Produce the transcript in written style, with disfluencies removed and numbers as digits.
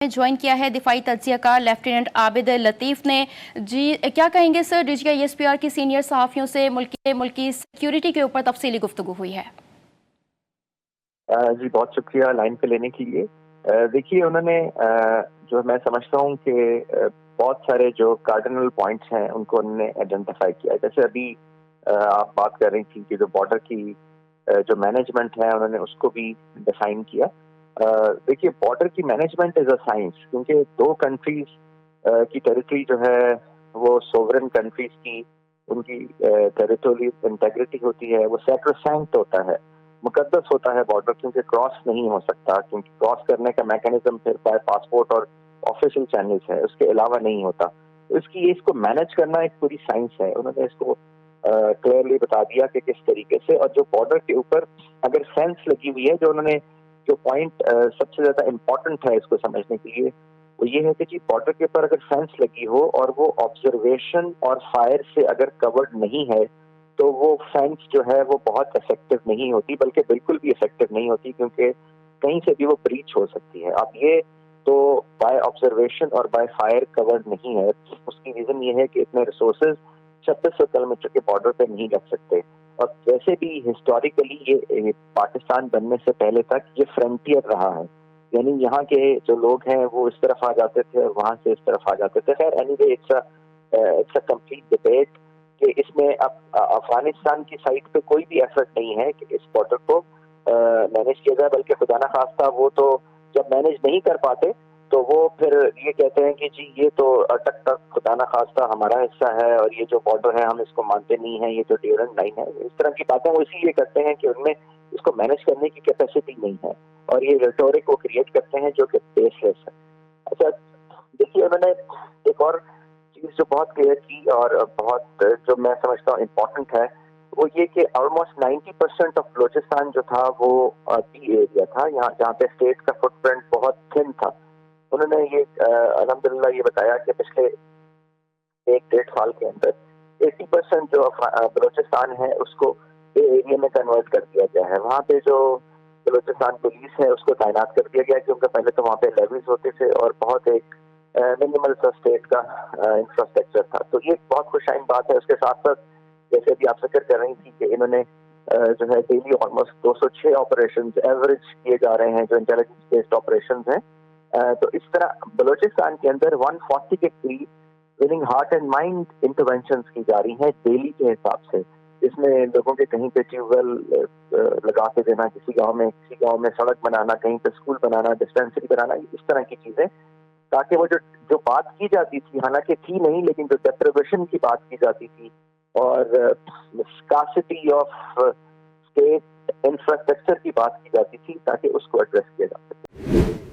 Join किया है दिफाई तज्जियाकार lieutenant Abid लतीफ़ ने। जी क्या कहेंगे सर, DGI-SPR की सीनियर सहाफ़ियों से मुल्की सिक्योरिटी के ऊपर तफसीली गुफ्तगू हुई है। जी बहुत शुक्रिया लाइन पे लेने के लिए। देखिए उन्होंने जो मैं समझता हूँ कि बहुत सारे जो कार्डिनल पॉइंट्स हैं उनको उन्होंने आइडेंटिफाई किया। जैसे अभी आप बात कर रही थी कि जो बॉर्डर की जो मैनेजमेंट है उन्होंने उसको भी डिफाइन किया। देखिए बॉर्डर की मैनेजमेंट इज अ साइंस, क्योंकि दो कंट्रीज की टेरिटरी जो है वो सोवरेन कंट्रीज की उनकी टेरिटोरियल इंटेग्रिटी होती है, वो सैक्रोसैंक्ट होता है, मुकद्दस होता है बॉर्डर, क्योंकि क्रॉस नहीं हो सकता, क्योंकि क्रॉस करने का मैकेनिज्म फिर बाय पासपोर्ट और ऑफिशियल चैनल्स है, उसके अलावा नहीं होता। तो इसको मैनेज करना एक पूरी साइंस है। उन्होंने इसको क्लियरली बता दिया कि किस तरीके से, और जो बॉर्डर के ऊपर अगर फेंस लगी हुई है, जो उन्होंने जो पॉइंट सबसे ज्यादा इम्पोर्टेंट है इसको समझने के लिए, वो ये है कि जी बॉर्डर के ऊपर अगर फेंस लगी हो और वो ऑब्जर्वेशन और फायर से अगर कवर्ड नहीं है, तो वो फेंस जो है वो बहुत इफेक्टिव नहीं होती, बल्कि बिल्कुल भी इफेक्टिव नहीं होती, क्योंकि कहीं से भी वो ब्रीच हो सकती है। अब ये तो बाय ऑब्जर्वेशन और बाय फायर कवर्ड नहीं है। उसकी रीजन ये है कि इतने रिसोर्सेज 3600 किलोमीटर के बॉर्डर पे नहीं रख सकते, और वैसे भी हिस्टोरिकली ये पाकिस्तान बनने से पहले तक ये फ्रंटियर रहा है, यानी यहाँ के जो लोग हैं वो इस तरफ आ जाते थे और वहां से इस तरफ आ जाते थे। खैर anyway it's a complete debate कि इसमें अब अफगानिस्तान की साइड पे कोई भी एफर्ट नहीं है कि इस बॉर्डर को मैनेज किया जाए, बल्कि खुदा ना खास्ता वो तो जब मैनेज नहीं कर पाते तो वो फिर ये कहते हैं कि जी ये तो अटक तक खुदा ना खास्ता हमारा हिस्सा है, और ये जो बॉर्डर है हम इसको मानते नहीं है, ये जो ड्यूरेंट लाइन है, इस तरह की बातें वो इसीलिए करते हैं कि उनमें इसको मैनेज करने की कैपेसिटी नहीं है, और ये रेटोरिक वो क्रिएट करते हैं जो कि बेसलेस है। अच्छा, देखिए उन्होंने एक और चीज जो बहुत क्लियर की और बहुत जो मैं समझता हूँ इम्पोर्टेंट है, वो ये कि ऑलमोस्ट 90% ऑफ बलोचिस्तान जो था वो टी एरिया था, यहाँ जहाँ पे स्टेट का फुटप्रिंट बहुत थिन था। उन्होंने ये अल्हम्दुलिल्लाह ये बताया कि पिछले 1-1.5 साल के अंदर 80% जो बलोचिस्तान है उसको बे एरिया में कन्वर्ट कर दिया गया है। वहाँ पे जो बलोचिस्तान पुलिस है उसको तैनात कर दिया गया, क्योंकि पहले तो वहाँ पे लेवीज होते थे और बहुत एक मिनिमल सा स्टेट का इंफ्रास्ट्रक्चर था। तो ये बहुत खुशाइन बात है। उसके साथ साथ जैसे भी आप जिक्र कर रही थी कि इन्होंने जो है डेली ऑलमोस्ट 206 ऑपरेशन एवरेज किए जा रहे हैं, जो इंटेलिजेंस बेस्ड ऑपरेशन हैं। तो इस तरह बलोचिस्तान के अंदर 140 के करीब winning heart and mind intervention की जा रही हैं डेली के हिसाब से। इसमें लोगों के कहीं पे ट्यूबवेल लगा के देना, किसी गांव में सड़क बनाना, कहीं पे स्कूल बनाना, डिस्पेंसरी बनाना, इस तरह की चीजें, ताकि वो जो बात की जाती थी, हालांकि थी नहीं, लेकिन जो डेप्रिवेशन की बात की जाती थी और स्कार्सिटी ऑफ स्टेट इंफ्रास्ट्रक्चर की बात की जाती थी, ताकि उसको एड्रेस किया जा सके।